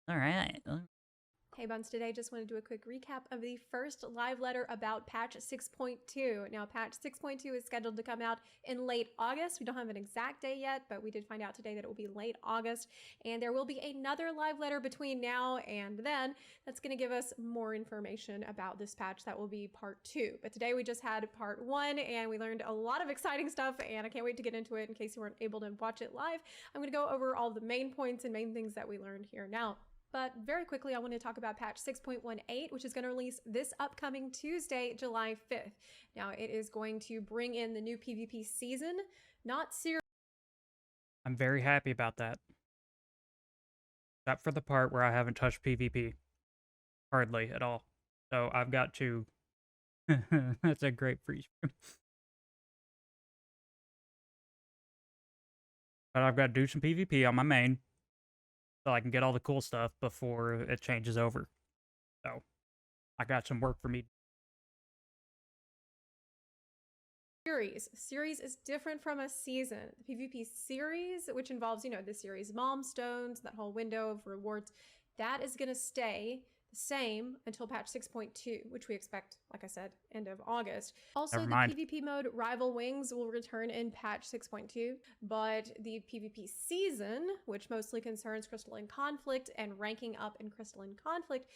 All right. Hey Buns, today just want to do a quick recap of the first live letter about patch 6.2. Now, patch 6.2 is scheduled to come out in late August. We don't have an exact day yet, but we did find out today that it will be late August. And there will be another live letter between now and then that's going to give us more information about this patch. That will be part 2. But today we just had part 1 and we learned a lot of exciting stuff, and I can't wait to get into it in case you weren't able to watch it live. I'm going to go over all the main points and main things that we learned here now. But very quickly, I want to talk about patch 6.18, which is going to release this upcoming Tuesday, July 5th. Now, it is going to bring in the new PvP season, not series. I'm very happy about that. Except for the part where I haven't touched PvP. Hardly at all. So I've got to... That's a great freeze frame. But I've got to do some PvP on my main, so I can get all the cool stuff before it changes over. So, I got some work for me. Series is different from a season. The PvP series, which involves, the series Mom Stones, that whole window of rewards, that is going to stay the same until patch 6.2, which we expect, like I said, end of August. Also, the PvP mode Rival Wings will return in patch 6.2, but the PvP season, which mostly concerns Crystalline Conflict and ranking up in Crystalline Conflict,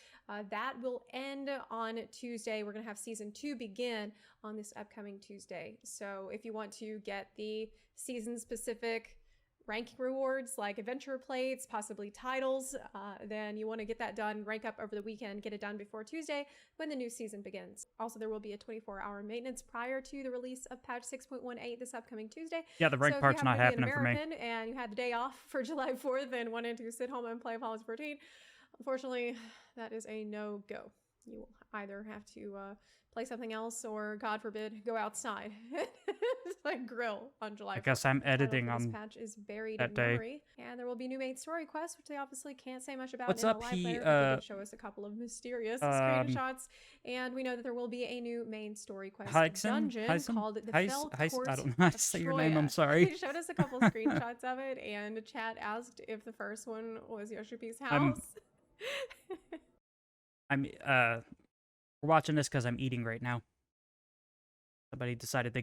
that will end on Tuesday. We're going to have season 2 begin on this upcoming Tuesday. So if you want to get the season-specific ranking rewards like adventure plates, possibly titles, then you want to get that done, rank up over the weekend, get it done before Tuesday when the new season begins. Also, there will be a 24-hour maintenance prior to the release of patch 6.18 this upcoming Tuesday. Yeah, the rank part's not happening for me. And you had the day off for July 4th and wanted to sit home and play Fall 14, unfortunately, that is a no-go. You will either have to play something else or, God forbid, go outside like grill on July 4th. I guess I'm editing on this patch is buried that in day. memory, and there will be new main story quests, which they obviously can't say much about. What's in up, a live letter. They did show us a couple of mysterious screenshots, and we know that there will be a new main story quest dungeon called the Fell Court I don't know how to say your name, I'm sorry. They showed us a couple screenshots of it, and chat asked if the first one was Yoshipi's house. We're watching this because I'm eating right now. Somebody decided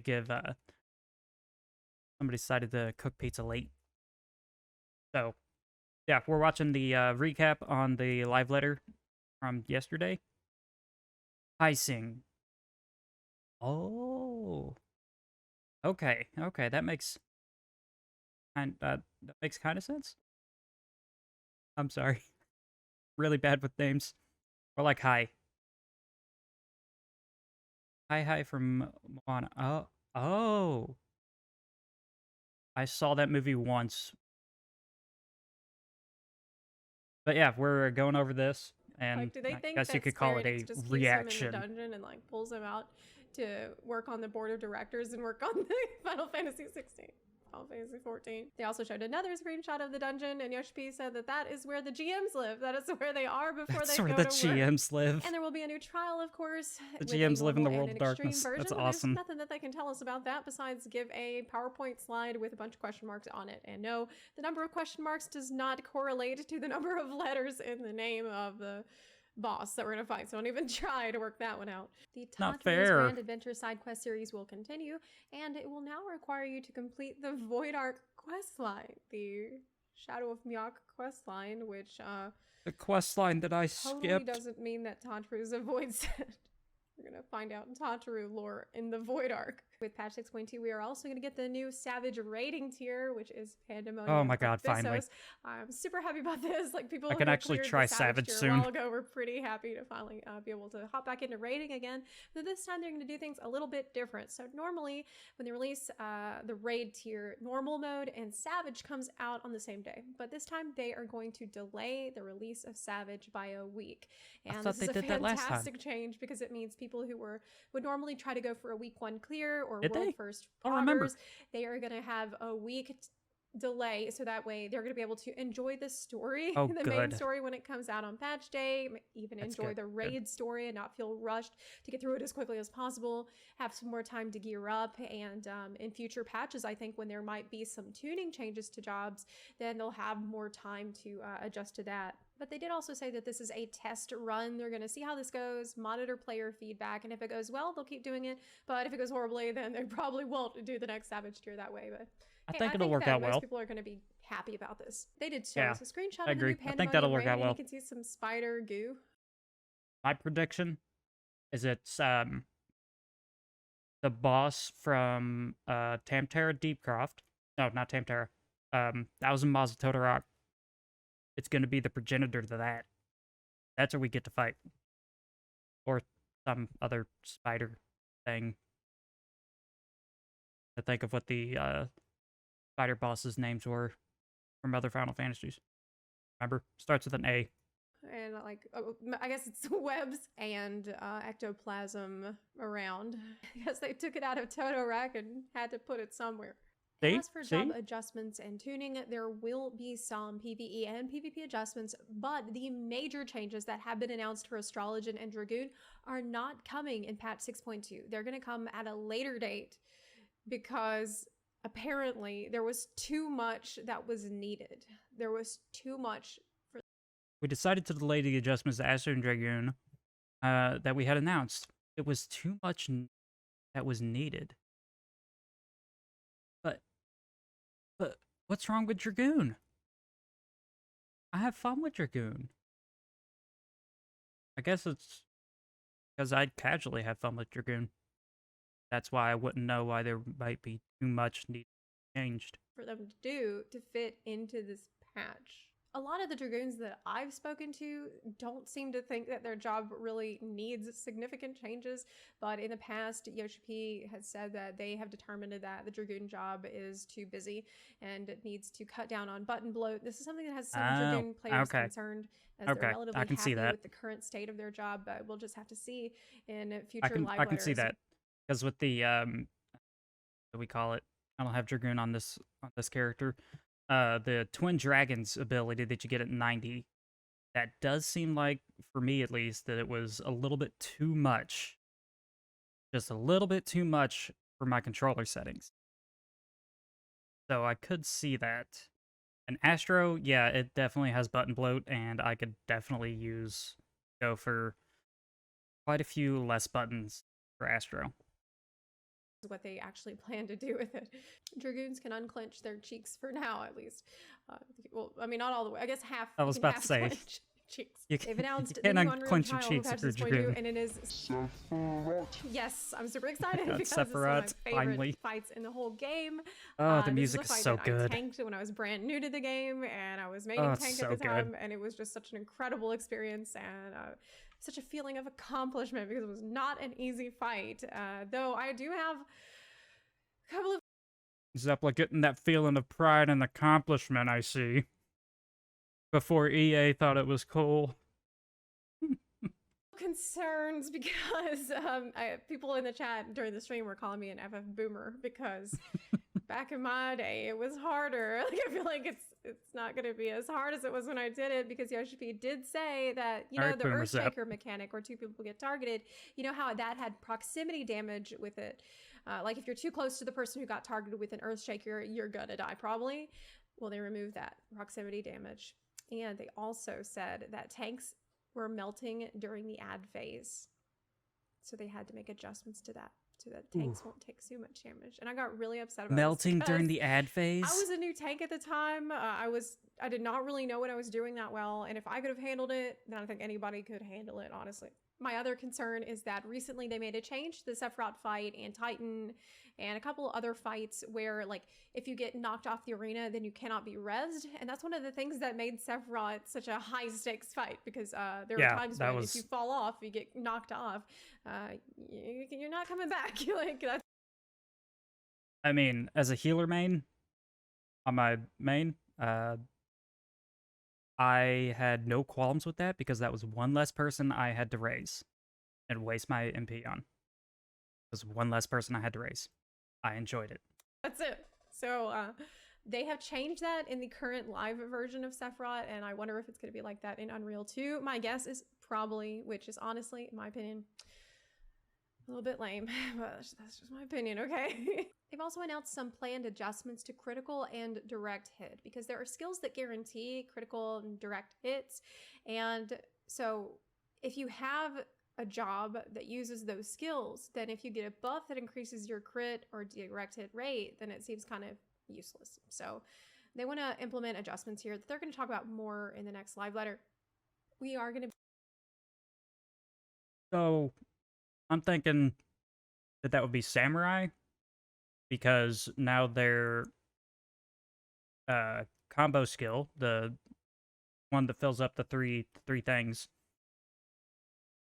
to cook pizza late. So, yeah, we're watching the recap on the live letter from yesterday. Icing. Oh. Okay, that makes kind of sense. I'm sorry. Really bad with names. Or like hi. Hi from Moana. Oh. I saw that movie once. But yeah, we're going over this, and like, do they think I guess you could call it a reaction. Him in the dungeon and like pulls him out to work on the board of directors and work on the Final Fantasy 16. Final Fantasy 14. They also showed another screenshot of the dungeon, and Yoshi said that is where the GMs live. That is where they are before they go to work. That's where the GMs live. And there will be a new trial, of course. The GMs live in the world of darkness. That's awesome. There's nothing that they can tell us about that besides give a PowerPoint slide with a bunch of question marks on it. And no, the number of question marks does not correlate to the number of letters in the name of the boss that we're gonna fight, so don't even try to work that one out. The Tantaru's Grand Adventure side quest series will continue, and it will now require you to complete the Void Ark questline, the Shadow of Miyok questline, which the questline that I skipped totally doesn't mean that Tantaru's a void set. We're gonna find out Tantaru lore in the Void Ark. With patch 6.2, we are also gonna get the new Savage rating tier, which is Pandemonium. Oh my god, finally. I'm super happy about this. Like, people I can actually try Savage soon. A while ago, we're pretty happy to finally be able to hop back into rating again. But this time they're gonna do things a little bit different. So normally when they release the raid tier, normal mode and Savage comes out on the same day. But this time they are going to delay the release of Savage by a week. And this is a fantastic change because it means people who would normally try to go for a week 1 clear or world first progress, they are going to have a week delay, so that way they're going to be able to enjoy the story, main story when it comes out on patch day, even enjoy the raid story and not feel rushed to get through it as quickly as possible, have some more time to gear up, and in future patches, I think when there might be some tuning changes to jobs, then they'll have more time to adjust to that. But they did also say that this is a test run. They're going to see how this goes, monitor player feedback, and if it goes well, they'll keep doing it. But if it goes horribly, then they probably won't do the next Savage tier that way. But I hey, think it'll work out well. Most people are going to be happy about this. They did show us a screenshot I of the agree. new Pandemonium I think that'll work raid, out well. and you can see some spider goo. My prediction is it's the boss from Tamtara Deepcroft. No, not Tamtara. Thousand Miles of Totoroc. It's going to be the progenitor to that. That's where we get to fight. Or some other spider thing. I think of what the spider bosses' names were from other Final Fantasies. Remember? Starts with an A. And like, I guess it's webs and ectoplasm around. I guess they took it out of Totoroc and had to put it somewhere. As for job adjustments and tuning, there will be some PvE and PvP adjustments, but the major changes that have been announced for Astrologian and Dragoon are not coming in patch 6.2. They're going to come at a later date because apparently there was too much that was needed. There was too much. We decided to delay the adjustments to Astro and Dragoon that we had announced. It was too much that was needed. But what's wrong with Dragoon? I have fun with Dragoon. I guess it's because I'd casually have fun with Dragoon. That's why I wouldn't know why there might be too much need changed. For them to do to fit into this patch. A lot of the Dragoons that I've spoken to don't seem to think that their job really needs significant changes, but in the past, Yoshi P has said that they have determined that the Dragoon job is too busy and it needs to cut down on button bloat. This is something that has some Dragoon players concerned, as they're relatively happy with the current state of their job, but we'll just have to see in future live letters. I can see that, because with the, what we call it, I don't have Dragoon on this character. The Twin Dragons ability that you get at 90, that does seem like, for me at least, that it was a little bit too much. Just a little bit too much for my controller settings. So I could see that. And Astro, yeah, it definitely has button bloat, and I could definitely go for quite a few less buttons for Astro. What they actually plan to do with it. Dragoons can unclench their cheeks for now, at least. Well, I mean, not all the way. I guess half. I was about to say. Cheeks. They've announced you can't unclench your cheeks if you're Dragoon. And it is yes, I'm super excited because Sephiroth, it's one of my favorite fights in the whole game. Oh, the music is so good. I tanked when I was brand new to the game, and I was making tank at the time, and it was just such an incredible experience and such a feeling of accomplishment because it was not an easy fight. Though I do have a couple of Zepla getting that feeling of pride and accomplishment, I see. Before EA thought it was cool. Concerns because people in the chat during the stream were calling me an FF boomer because back in my day it was harder. Like, I feel like it's not going to be as hard as it was when I did it, because Yoshi P did say that, you know, the Earthshaker mechanic where two people get targeted, you know how that had proximity damage with it. Like if you're too close to the person who got targeted with an Earthshaker, you're gonna die probably. Well, they removed that proximity damage. And they also said that tanks were melting during the ad phase. So they had to make adjustments to that so that tanks won't take so much damage. And I got really upset about melting during the ad phase. I was a new tank at the time. I did not really know what I was doing that well. And if I could have handled it, then I think anybody could handle it, honestly. My other concern is that recently they made a change to the Sephiroth fight and Titan and a couple other fights where, like, if you get knocked off the arena, then you cannot be rezzed. And that's one of the things that made Sephiroth such a high-stakes fight, because there are times when if you fall off, you get knocked off, you're not coming back. Like, that's... I mean, as a healer main, on my main, I had no qualms with that because that was one less person I had to raise and waste my MP on. It was one less person I had to raise. I enjoyed it. That's it. So they have changed that in the current live version of Sephiroth, and I wonder if it's going to be like that in Unreal 2. My guess is probably, which is honestly, in my opinion, A little bit lame, but that's just my opinion, okay? They've also announced some planned adjustments to critical and direct hit because there are skills that guarantee critical and direct hits. And so if you have a job that uses those skills, then if you get a buff that increases your crit or direct hit rate, then it seems kind of useless. So they want to implement adjustments here that they're going to talk about more in the next live letter. We are going to. So I'm thinking that would be samurai, because now their combo skill, the one that fills up the three things,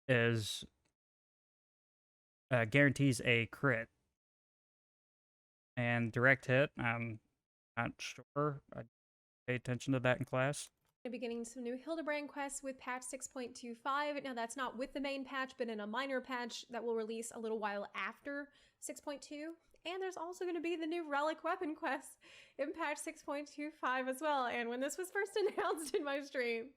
is guarantees a crit and direct hit. I'm not sure. I pay attention to that in class. Be getting some new Hildebrand quests with patch 6.25. Now that's not with the main patch, but in a minor patch that will release a little while after 6.2. And there's also going to be the new relic weapon quest in patch 6.25 as well. And when this was first announced in my stream,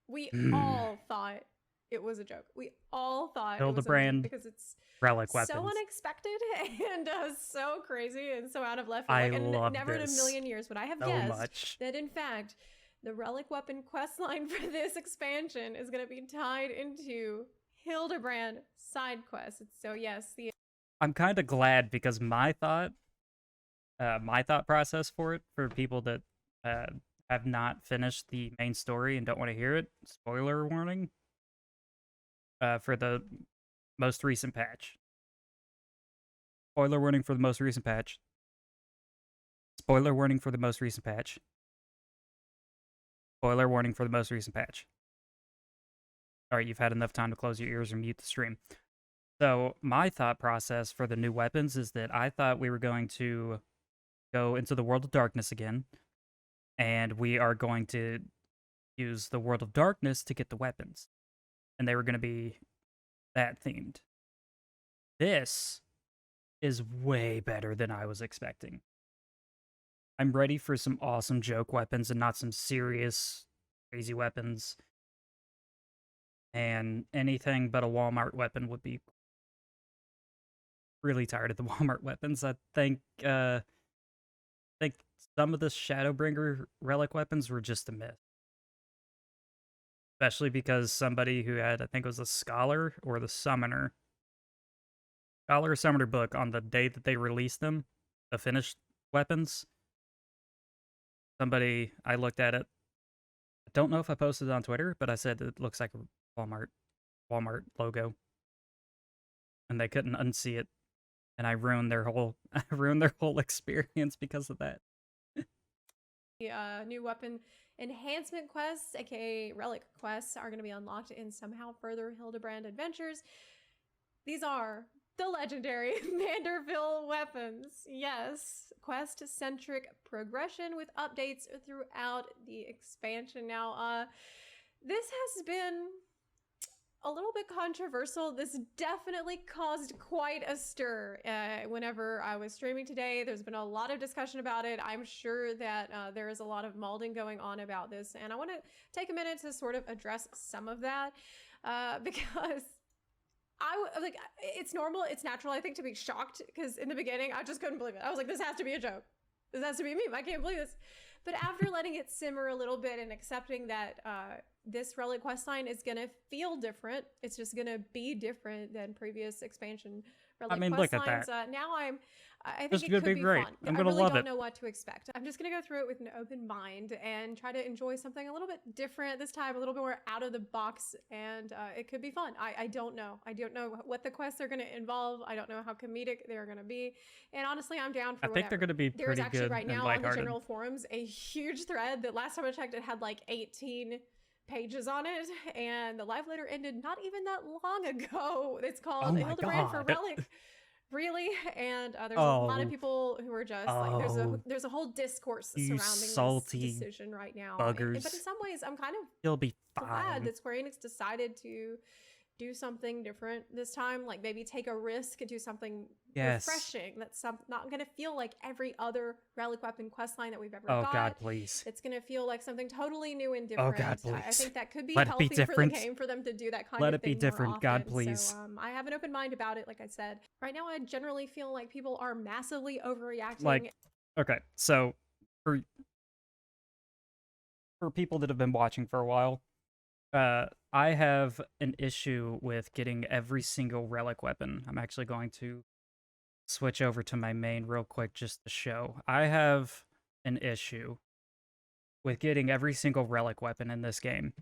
we all thought it was a joke. We all thought Hildebrand, it was a joke because it's relic weapons, so unexpected and so crazy and so out of left field. Like, I love never this in a million years would I have so guessed much. that in fact the relic weapon quest line for this expansion is going to be tied into Hildebrand side quests. So yes, I'm kind of glad, because my thought process for it, for people that have not finished the main story and don't want to hear it, spoiler warning, for the most recent patch. Spoiler warning for the most recent patch. Spoiler warning for the most recent patch. Spoiler warning for the most recent patch. Alright, you've had enough time to close your ears and mute the stream. So, my thought process for the new weapons is that I thought we were going to go into the World of Darkness again, and we are going to use the World of Darkness to get the weapons. And they were going to be that themed. This is way better than I was expecting. I'm ready for some awesome joke weapons and not some serious, crazy weapons. And anything but a Walmart weapon would be really tired of the Walmart weapons. I think some of the Shadowbringer relic weapons were just a myth. Especially because somebody who had, I think it was a Scholar or the Summoner, Scholar or Summoner book on the day that they released them, the finished weapons. Somebody, I looked at it. I don't know if I posted it on Twitter, but I said it looks like a Walmart logo. And they couldn't unsee it. And I ruined their whole experience because of that. New weapon enhancement quests, aka relic quests, are going to be unlocked in somehow further Hildebrand adventures. These are the legendary Vanderbilt weapons. Yes, quest-centric progression with updates throughout the expansion. Now, this has been a little bit controversial. This definitely caused quite a stir whenever I was streaming today. There's been a lot of discussion about it. I'm sure that there is a lot of molding going on about this, and I want to take a minute to sort of address some of that because it's normal, it's natural, I think, to be shocked, because in the beginning I just couldn't believe it. I was like, this has to be a joke. This has to be a meme. I can't believe this. But after letting it simmer a little bit and accepting that this relic quest line is going to feel different, it's just going to be different than previous expansion relic quest look lines. at that. I think This it is gonna could be be great. fun. I'm I gonna really love don't it. know what to expect. I'm just going to go through it with an open mind and try to enjoy something a little bit different this time, a little bit more out of the box, and it could be fun. I don't know. I don't know what the quests are going to involve. I don't know how comedic they're going to be. And honestly, I'm down for I think they're going to be There's pretty actually good right and now on the lighthearted. general forums a huge thread that last time I checked it had like 18 pages on it, and the live letter ended not even that long ago. It's called Hildebrand for Relic. Really? And there's a lot of people who are just like, there's a whole discourse surrounding this decision right now. Buggers. But in some ways, I'm kind of He'll be glad fine. that Square Enix decided to do something different this time. Like maybe take a risk and do something Yes. refreshing. That's not going to feel like every other relic weapon questline that we've ever Oh got. God, please. It's going to feel like something totally new and different. Oh God, please. I think that could be Let it be healthy for the different. game for them to do that kind Let of it be thing different. more God, often. please. So I have an open mind about it. Like I said, right now I generally feel like people are massively overreacting. Like, okay, so for people that have been watching for a while, I have an issue with getting every single relic weapon. I'm actually going to switch over to my main real quick just to show. I have an issue with getting every single relic weapon in this game.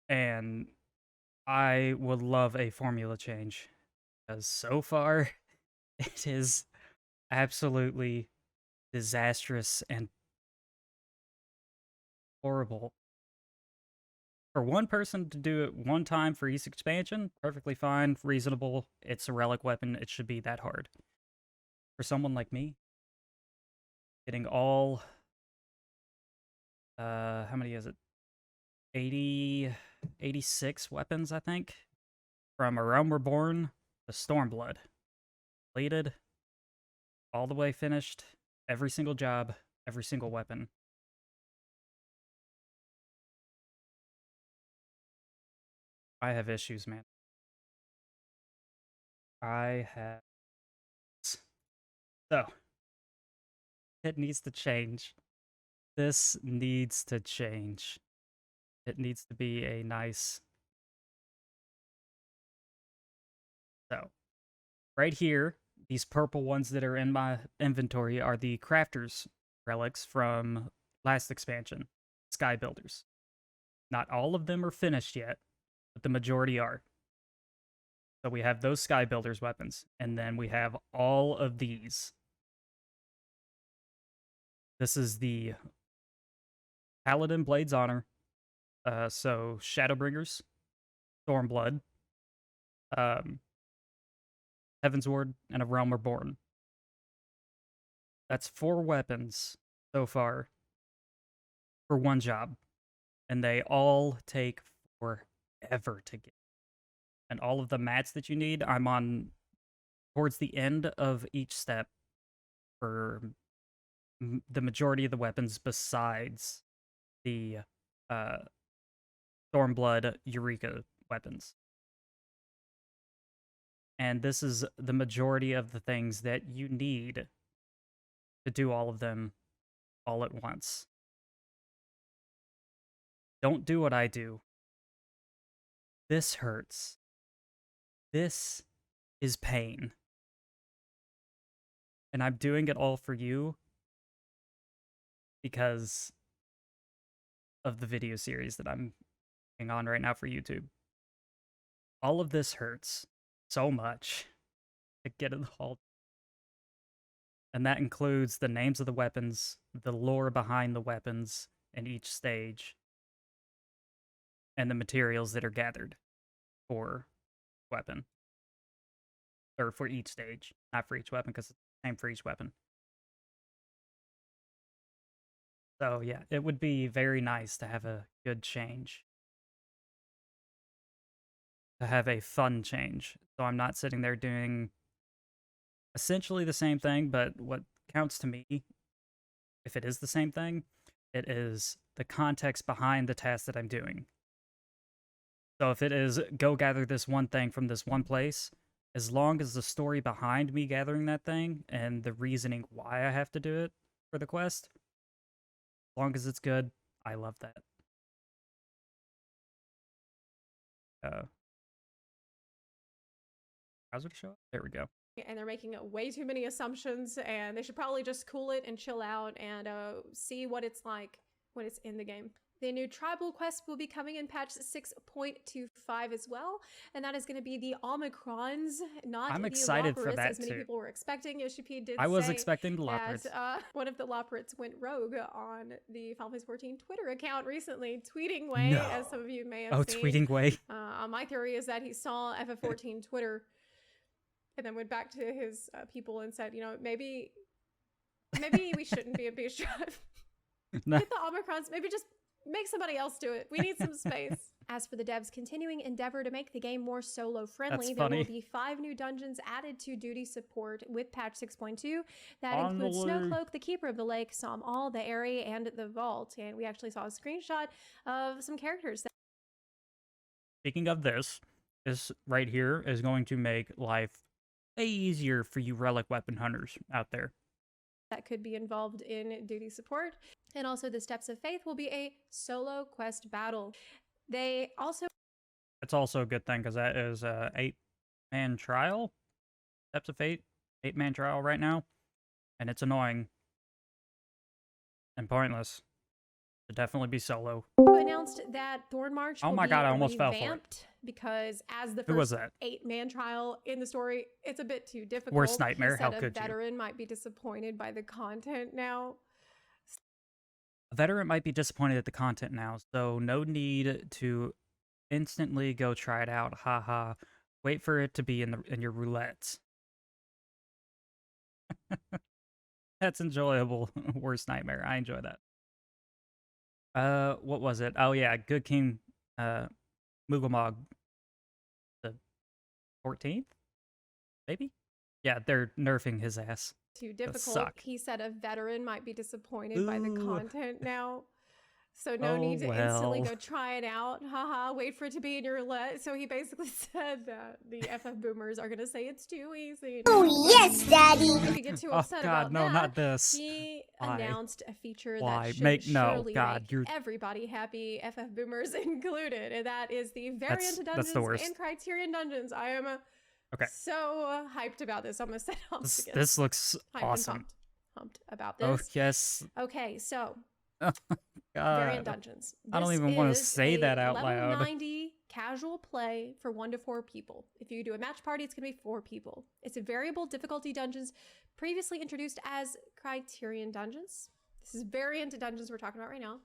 And I would love a formula change, because so far it is absolutely disastrous and horrible. For one person to do it one time for each expansion, perfectly fine, reasonable. It's a relic weapon, it should be that hard. For someone like me, getting all, how many is it? 86 weapons, I think. From A Realm Reborn to Stormblood. Completed, all the way finished, every single job, every single weapon. I have issues, man. I have... So, it needs to change. This needs to change. It needs to be a nice... So, right here, these purple ones that are in my inventory are the Crafters relics from last expansion, Sky Builders. Not all of them are finished yet, but the majority are. So we have those Sky Builders weapons, and then we have all of these. This is the Paladin Blades Honor, so Shadowbringers, Stormblood, Heaven's Ward, and A Realm Reborn. That's 4 weapons so far for one job, and they all take forever to get. And all of the mats that you need, I'm on towards the end of each step for the majority of the weapons besides the Stormblood Eureka weapons. And this is the majority of the things that you need to do all of them all at once. Don't do what I do. This hurts. This is pain. And I'm doing it all for you because of the video series that I'm on right now for YouTube. All of this hurts so much to get it all. And that includes the names of the weapons, the lore behind the weapons in each stage, and the materials that are gathered for weapon. Or for each stage, not for each weapon, because it's the same for each weapon. So yeah, it would be very nice to have a good change. To have a fun change. So I'm not sitting there doing essentially the same thing, but what counts to me, if it is the same thing, it is the context behind the task that I'm doing. So if it is, go gather this one thing from this one place, as long as the story behind me gathering that thing and the reasoning why I have to do it for the quest, as long as it's good, I love that. How's it show up? There we go. And they're making way too many assumptions, and they should probably just cool it and chill out and see what it's like when it's in the game. The new tribal quest will be coming in patch 6.25 as well, and that is going to be the Omicrons, not I'm the excited for Loporrits, that as many too. people were expecting. Yoshi did I was say expecting Loporrits. that one of the Loporrits went rogue on the Final Fantasy 14 Twitter account recently, tweeting Way, No. as some of you may have seen. Tweeting Way. My theory is that he saw FF14 Twitter and then went back to his people and said, you know, maybe we shouldn't be a beast tribe. No. Get the Omicrons, maybe just Make somebody else do it. We need some space. As for the devs' continuing endeavor to make the game more solo-friendly, there will be 5 new dungeons added to duty support with patch 6.2. That includes Snowcloak, the Keeper of the Lake, Psalm All, the Airy, and the Vault. And we actually saw a screenshot of some characters. Speaking of this right here is going to make life way easier for you relic weapon hunters out there that could be involved in duty support. And also the Steps of Faith will be a solo quest battle. They also... It's also a good thing because that is a 8-man trial. Steps of Fate, 8-man trial right now. And it's annoying and pointless to definitely be solo. Announced that Thorn March will my be God, I almost fell for it. revamped because as the Who was first that? 8-man trial in the story, it's a bit too difficult. Worst nightmare, how a could you? veteran might be disappointed by the content now. A veteran might be disappointed at the content now, so no need to instantly go try it out. Haha. Wait for it to be in your roulettes. That's enjoyable. Worst nightmare. I enjoy that. What was it? Oh yeah, Good King Mugamog the 14th? Maybe? Yeah, they're nerfing his ass. Too difficult. He said a veteran might be disappointed by the content now. So no need to instantly go try it out. Haha, wait for it to be in your roulette. So he basically said that the FF boomers are going to say it's too easy. Oh, yes, Daddy. If you get too upset about no, that, not this. He announced a feature Why? that should surely make you're... everybody happy, FF boomers included. And that is the variant dungeons and Criterion dungeons. I am so hyped about this. I'm going to set up this looks awesome. Pumped about this. Oh, yes. Okay, so... variant dungeons. I don't even want to say that out level loud. 90 casual play for 1 to 4 people. If you do a match party, it's going to be 4 people. It's a variable difficulty dungeons previously introduced as Criterion dungeons. This is variant dungeons we're talking about right now.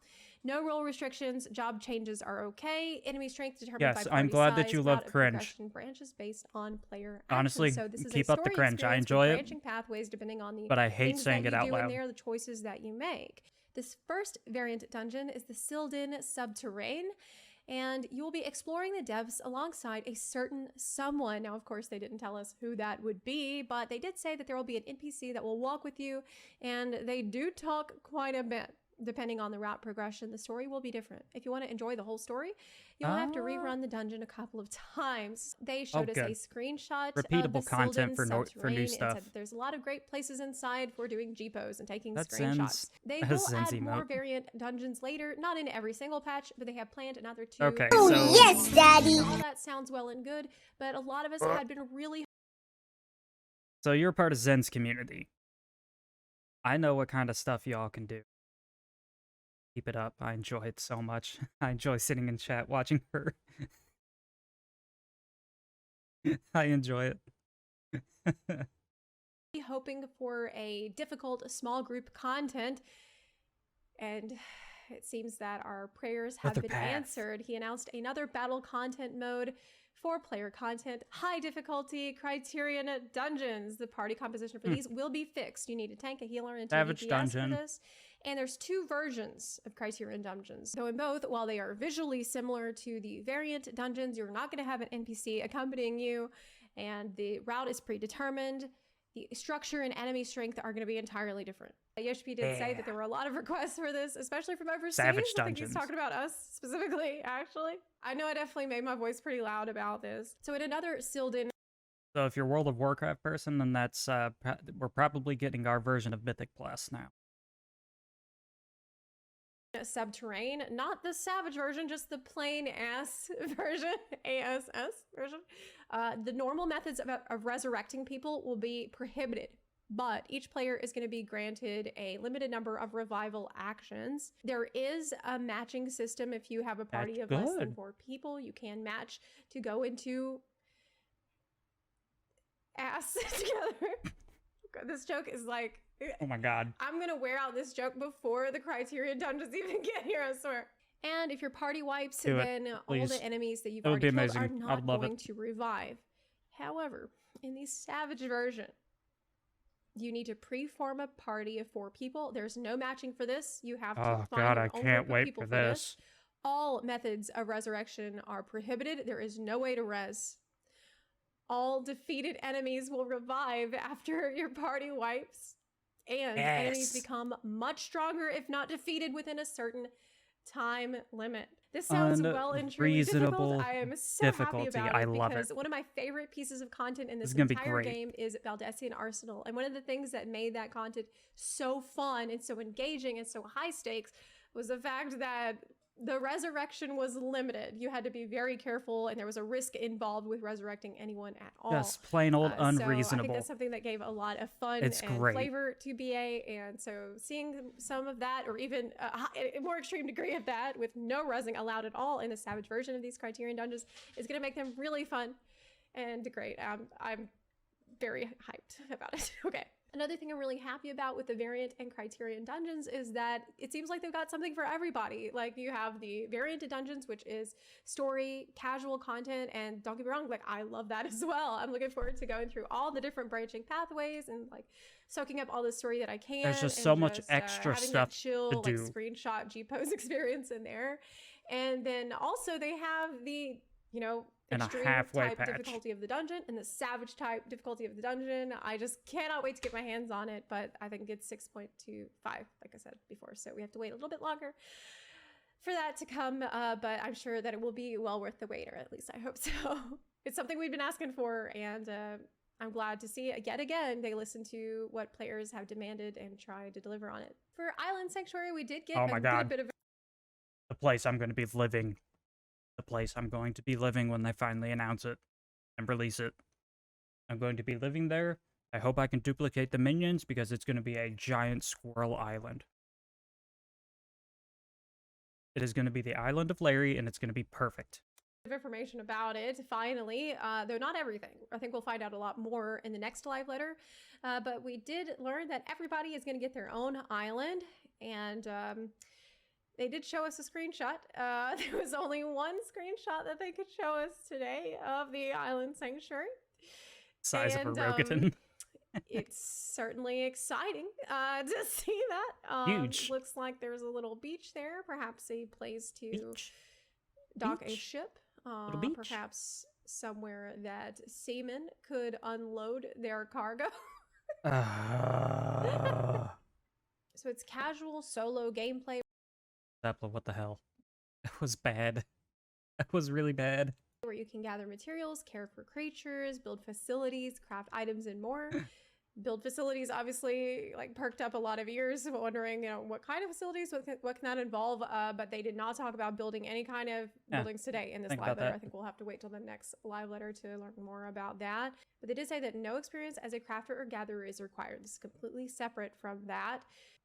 No role restrictions. Job changes are okay. Enemy strength determined by party I'm glad size, that you love cringe. Branches based on player Honestly, so this is keep a up the cringe. I enjoy it. Branching pathways depending on the but I hate saying it out loud. And there are the choices that you make. This first variant dungeon is the Sildin Subterrane, and you will be exploring the depths alongside a certain someone. Now, of course, they didn't tell us who that would be, but they did say that there will be an NPC that will walk with you, and they do talk quite a bit. Depending on the route progression, the story will be different. If you want to enjoy the whole story, you'll have to rerun the dungeon a couple of times. They showed us a screenshot repeatable of the content for new stuff. And said that there's a lot of great places inside for doing GPOs and taking screenshots. They will add more variant dungeons later, not in every single patch, but they have planned another 2. Okay, oh, so yes, Daddy. All that sounds well and good, but a lot of us had been really... So you're part of Zen's community. I know what kind of stuff y'all can do. Keep it up. I enjoy it so much. I enjoy sitting in chat watching her. I enjoy it. Hoping for a difficult small group content, and it seems that our prayers have been answered. He announced another battle content mode, 4-player content, high difficulty Criterion dungeons. The party composition for these will be fixed. You need a tank, a healer, and 2 DPS for this. And there's 2 versions of Criterion dungeons. So in both, while they are visually similar to the variant dungeons, you're not going to have an NPC accompanying you, and the route is predetermined. The structure and enemy strength are going to be entirely different. Yoshi did say that there were a lot of requests for this, especially from overseas. Savage I think dungeons. he's talking about us specifically, actually. I know I definitely made my voice pretty loud about this. So in another Sildin... So if you're a World of Warcraft person, then that's we're probably getting our version of Mythic Plus now. Subterrane, not the Savage version, just the plain ass version, ASS version. The normal methods of resurrecting people will be prohibited, but each player is going to be granted a limited number of revival actions. There is a matching system. If you have a party of less than 4 people, you can match to go into ass together. This joke is like... Oh my God. I'm going to wear out this joke before the Criterion dungeons even get here, I swear. And if your party wipes, then all the enemies that you've already killed are not going to revive. However, in the Savage version, You need to pre-form a party of 4 people. There's no matching for this. You have to Oh find god, your I own can't group of wait people for for this. this. All methods of resurrection are prohibited. There is no way to res. All defeated enemies will revive after your party wipes. And enemies Yes. become much stronger if not defeated within a certain time limit. This sounds well and truly difficult. Unreasonable I am so happy difficulty. about I it love because it. one of my favorite pieces of content in This this is gonna be entire great. game is Valdesian Arsenal. And one of the things that made that content so fun and so engaging and so high stakes was the fact that the resurrection was limited. You had to be very careful, and there was a risk involved with resurrecting anyone at all. Just plain old So I unreasonable. think that's something that gave a lot of fun It's and great. flavor to BA. And so seeing some of that, or even a more extreme degree of that, with no resing allowed at all in the Savage version of these Criterion dungeons, is going to make them really fun and great. I'm very hyped about it. Okay. Another thing I'm really happy about with the Variant and Criterion dungeons is that it seems like they've got something for everybody. Like, you have the Variant dungeons, which is story, casual content, and don't get me wrong, like, I love that as well. I'm looking forward to going through all the different branching pathways and like soaking up all the story that I can. There's just and so much extra having stuff that chill, to like, do. screenshot G-pose experience in there. And then also they have the, you know, And a extreme halfway type patch. difficulty of the dungeon and the savage type difficulty of the dungeon. I just cannot wait to get my hands on it, but I think it's 6.25, like I said before, so we have to wait a little bit longer for that to come, but I'm sure that it will be well worth the wait, or at least I hope so. It's something we've been asking for, and I'm glad to see yet again they listen to what players have demanded and try to deliver on it. For Island Sanctuary, we did get Oh my a God. good bit of The place I'm going to be living. The place I'm going to be living when they finally announce it and release it. I'm going to be living there. I hope I can duplicate the minions because it's going to be a giant squirrel island. It is going to be the island of Larry, and it's going to be perfect. information about it finally, though not everything. I think we'll find out a lot more in the next live letter, but we did learn that everybody is going to get their own island, and they did show us a screenshot. There was only one screenshot that they could show us today of the Island Sanctuary. Size of a And, Rokutan. It's certainly exciting to see that. Huge. Looks like there's a little beach there, perhaps a place to Beach. dock a Beach. ship. Little beach. Perhaps somewhere that seamen could unload their cargo. So it's casual solo gameplay Zepla, what the hell? That was bad. That was really bad. where you can gather materials, care for creatures, build facilities, craft items, and more. Build facilities obviously like perked up a lot of ears, wondering, you know, what kind of facilities, what can that involve? But they did not talk about building any kind of buildings today in this think live about letter. that. I think we'll have to wait till the next live letter to learn more about that. But they did say that no experience as a crafter or gatherer is required. This is completely separate from that.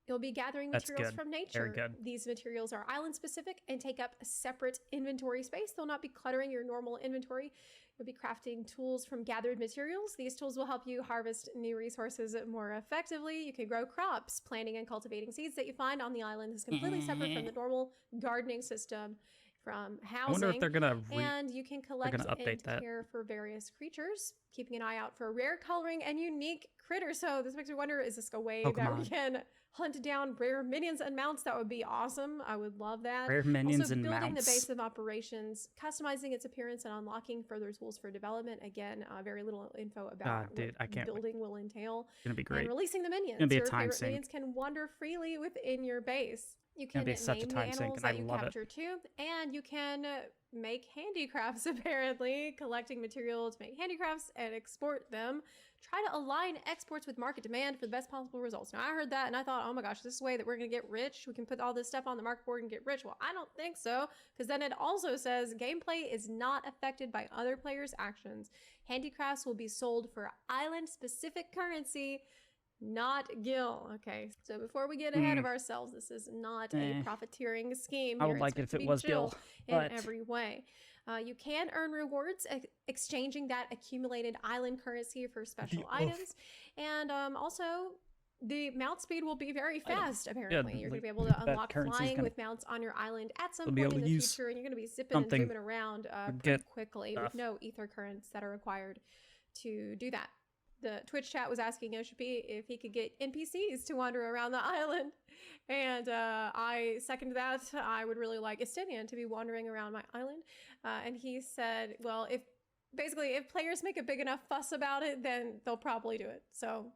You'll be gathering That's materials good. from nature. Very good. These materials are island specific and take up a separate inventory space. They'll not be cluttering your normal inventory. You'll be crafting tools from gathered materials. These tools will help you harvest new resources more effectively. You can grow crops. Planting and cultivating seeds that you find on the island is completely separate from the normal gardening system, from housing. I wonder if they're gonna and you can collect gonna update and that. care for various creatures, keeping an eye out for rare coloring and unique critters. So this makes me wonder, is this a way that we Pokemon. can hunt down rare minions and mounts? That would be awesome. I would love that. rare minions Also, and building mounts. the base of operations, customizing its appearance, and unlocking further tools for development. Again, very little info about dude, I what can't wait. building will entail. It's gonna be And great. releasing the minions. gonna be a Your time favorite sink. minions can wander freely within your base. You gonna can be such a name the time sink, animals and I that you love it. capture too, and you can make handicrafts, apparently, collecting material to make handicrafts and export them. Try to align exports with market demand for the best possible results. Now, I heard that and I thought, oh my gosh, this is the way that we're going to get rich. We can put all this stuff on the market board and get rich. Well, I don't think so, because then it also says gameplay is not affected by other players' actions. Handicrafts will be sold for island-specific currency, not gil. Okay, so before we get ahead of ourselves, this is not a profiteering scheme. I here. would like It's it if meant it to be was chill gil, in but every way. You can earn rewards exchanging that accumulated island currency for special items, and also the mount speed will be very fast. Apparently, you're going to be able to that unlock currency's flying gonna- with mounts on your island at some We'll be point able in to the use future, and you're going to be zipping and something zooming around to pretty get quickly stuff. with no ether currents that are required to do that. The Twitch chat was asking Yoshi if he could get NPCs to wander around the island, and I second that. I would really like Estinian to be wandering around my island, and he said, "Well, if players make a big enough fuss about it, then they'll probably do it." So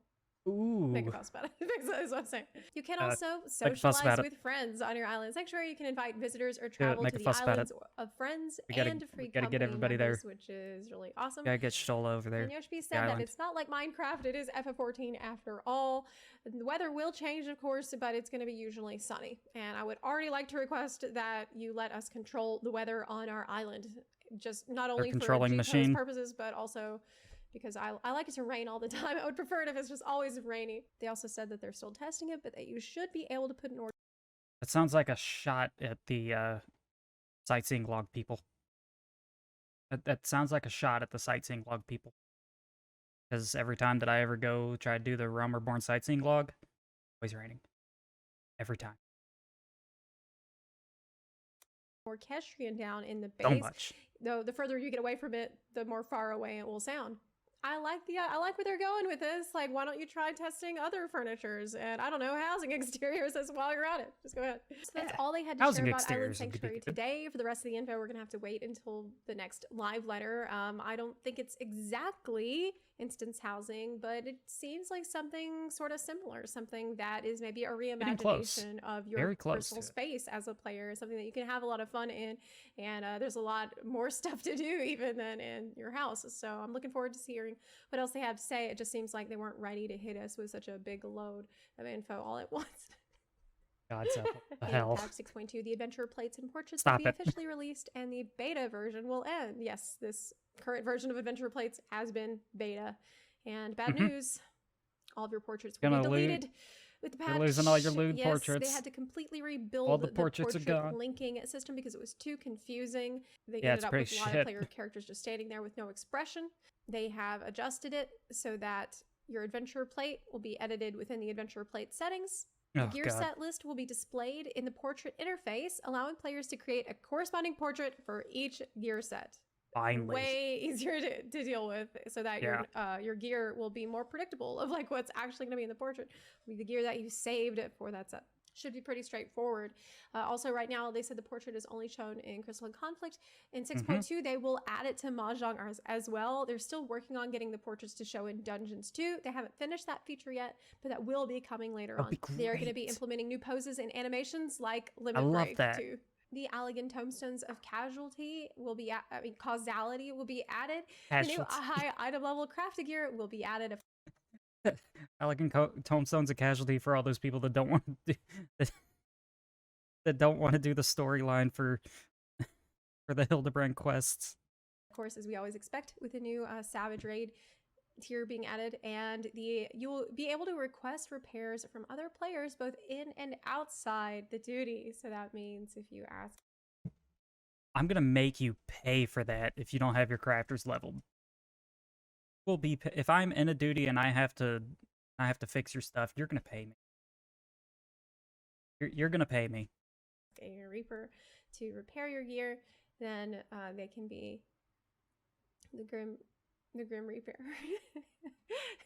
make a Ooh. fuss about it. That's what I'm saying. You can Uh, also make a fuss about socialize it. with friends on your island sanctuary. You can invite visitors or Do it. travel Make to a the fuss about it. islands of friends We and free gotta get company everybody members, there. which is really awesome. Gotta get Stola over there. And Yoshi The said that island. it's not like Minecraft, it is FF14 after all. The weather will change, of course, but it's going to be usually sunny. And I would already like to request that you let us control the weather on our island. Just not only for controlling G-Post machine. purposes, but also because I like it to rain all the time. I would prefer it if it's just always rainy. They also said that they're still testing it, but that you should be able to put an order. That sounds like a shot at the sightseeing log people. That sounds like a shot at the sightseeing log people. Because every time that I ever go try to do the Realm Reborn sightseeing log, always raining. Every time. Orchestrion down in the So base. much. Though the further you get away from it, the more far away it will sound. I like where they're going with this. Like, why don't you try testing other furnitures and, I don't know, housing exteriors as while you're at it? Just go ahead. So that's all they had to Housing share about Island exteriors would be Sanctuary good. today. For the rest of the info, we're gonna have to wait until the next live letter. I don't think it's exactly instance housing, but it seems like something sort of similar, something that is maybe a reimagination of your Very close personal to it. space as a player, something that you can have a lot of fun in, and there's a lot more stuff to do even than in your house. So I'm looking forward to hearing what else they have to say. It just seems like they weren't ready to hit us with such a big load of info all at once. God, Zepla. The In hell. patch 6.2, the adventure plates and portraits Stop will be it. officially released, and the beta version will end. Yes, this current version of adventure plates has been beta. And bad news, all of your portraits will be deleted with the patch. You're losing all your lewd yes, portraits. they had to completely rebuild All the portraits are portrait gone. linking system because it was too confusing. They Yeah, ended it's up pretty with a lot shit. of player characters just standing there with no expression. They have adjusted it so that your adventure plate will be edited within the adventure plate settings. The Oh, gear God. set list will be displayed in the portrait interface, allowing players to create a corresponding portrait for each gear set. Finally. Way easier to deal with, so that your gear will be more predictable of like what's actually going to be in the portrait. Will be the gear that you saved for that set. Should be pretty straightforward. Also, right now they said the portrait is only shown in Crystal and Conflict. In 6.2, they will add it to Mahjong as well. They're still working on getting the portraits to show in Dungeons too. They haven't finished that feature yet, but that will be coming later on. They are going to be implementing new poses and animations like Limit Break too. The Allegan Tomestones of Casualty will be, Causality will be added. The new high item level crafted gear will be added. Allegan Tomestones of Casualty for all those people that don't want to do, that don't want to do the storyline for the Hildebrand quests. Of course, as we always expect, with the new Savage Raid tier being added, and you will be able to request repairs from other players both in and outside the duty. So that means if you ask, I'm gonna make you pay for that if you don't have your crafters leveled. Will be if I'm in a duty and I have to fix your stuff, you're gonna pay me. You're gonna pay me. A Reaper to repair your gear, then they can be the Grim Reaper.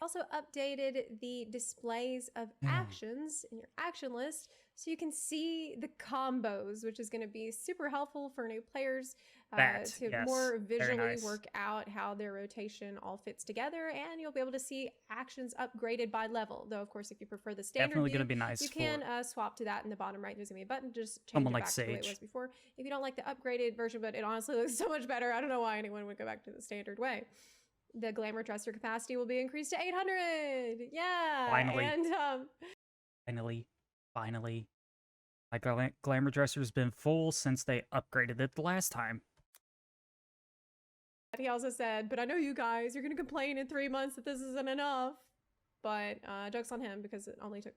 Also updated the displays of actions in your action list so you can see the combos, which is going to be super helpful for new players to more visually work out how their rotation all fits together, and you'll be able to see actions upgraded by level. Though, of course, if you prefer the standard Definitely view, going to be nice. You can swap to that in the bottom right. There's going to be a button, just change someone it like back Sage. to the way it was before. If you don't like the upgraded version, but it honestly looks so much better, I don't know why anyone would go back to the standard way. The glamour dresser capacity will be increased to 800. Yeah. Finally. And Finally. My glamour dresser's been full since they upgraded it the last time. He also said, but I know you guys, you're going to complain in 3 months that this isn't enough. But joke's on him, because it only took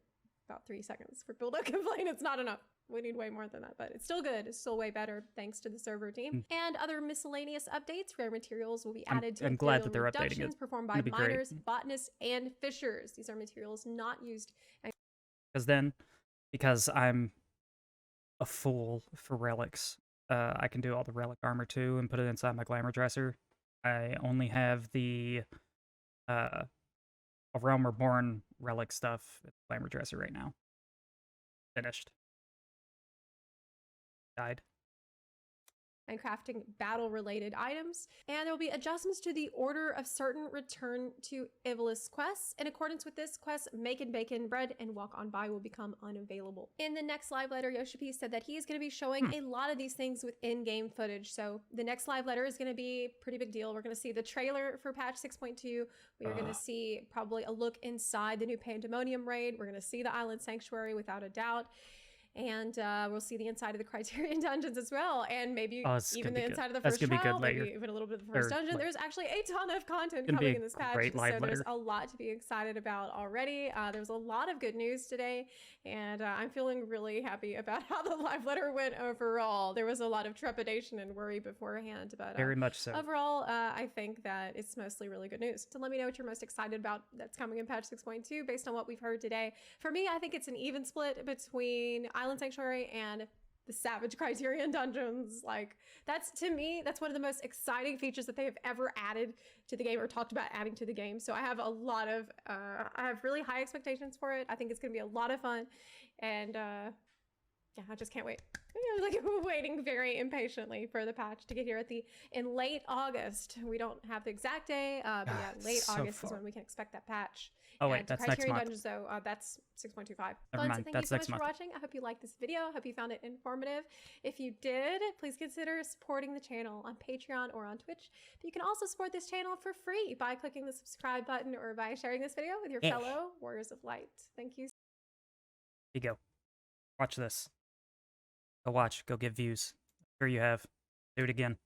about 3 seconds for people to complain it's not enough. We need way more than that, but it's still good. It's still way better thanks to the server team. And other miscellaneous updates. Rare materials will be added to I'm glad that they're updating it. Performed by miners, botanists, and fishers. These are materials not used. Because I'm a fool for relics, I can do all the relic armor too and put it inside my glamour dresser. I only have the Realm Reborn relic stuff at the Glamour Dresser right now. Finished. Died. And crafting battle-related items, and there will be adjustments to the order of certain return to Ivalice quests. In accordance with this quest, Making Bacon Bread and Walk on By will become unavailable. In the next live letter, Yoshi said that he is going to be showing a lot of these things with in-game footage. So the next live letter is going to be a pretty big deal. We're going to see the trailer for patch 6.2. We are going to see probably a look inside the new Pandemonium raid. We're going to see the Island Sanctuary without a doubt. And we'll see the inside of the Criterion dungeons as well, and maybe even the inside of the first trial, maybe even a little bit of the first dungeon. There's actually a ton of content coming in this patch, so there's a lot to be excited about already. There's a lot of good news today, and I'm feeling really happy about how the live letter went overall. There was a lot of trepidation and worry beforehand, but very much so. Overall, I think that it's mostly really good news. So let me know what you're most excited about that's coming in patch 6.2 based on what we've heard today. For me, I think it's an even split between Island Sanctuary and the Savage Criterion dungeons. Like, that's, to me, that's one of the most exciting features that they have ever added to the game or talked about adding to the game. So I have a lot of I have really high expectations for it. I think it's gonna be a lot of fun, and yeah, I just can't wait. I'm like waiting very impatiently for the patch to get here in late August. We don't have the exact day, but yeah, late August is when we can expect that patch. Oh wait, that's next month. Dungeons, though, that's 6.25. Never mind, thank that's you so next much month. for watching. I hope you liked this video. I hope you found it informative. If you did, please consider supporting the channel on Patreon or on Twitch. But you can also support this channel for free by clicking the subscribe button or by sharing this video with your fellow Warriors of Light. Thank you. Here you go. Watch this. Go watch. Go get views. Sure you have. Do it again.